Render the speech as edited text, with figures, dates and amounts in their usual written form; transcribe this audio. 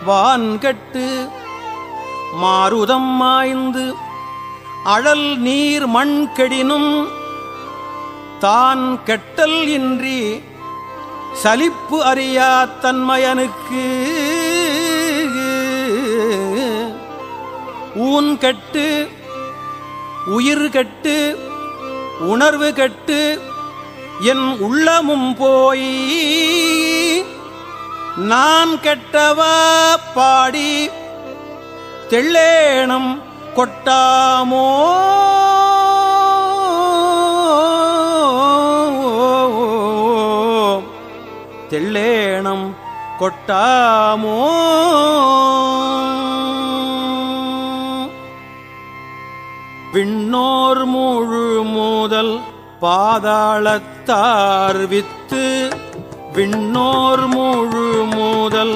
வான்கட்டு மாருதம் மாய்ந்து அழல் நீர் மண் கெடினும் தான் கெட்டல் இன்றி சலிப்பு அறியா தன்மையனுக்கு ஊன் கெட்டு உயிர் கெட்டு உணர்வு கெட்டு என் உள்ளமும் போய் நான் கெட்டவா பாடி தெள்ளேணம் கொட்டாமோ தெள்ளேணம் கொட்டாமோ விண்ணோர் முழு மூதல் பாதாளத்தார் வித்து விண்ணோர் முழு மூதல்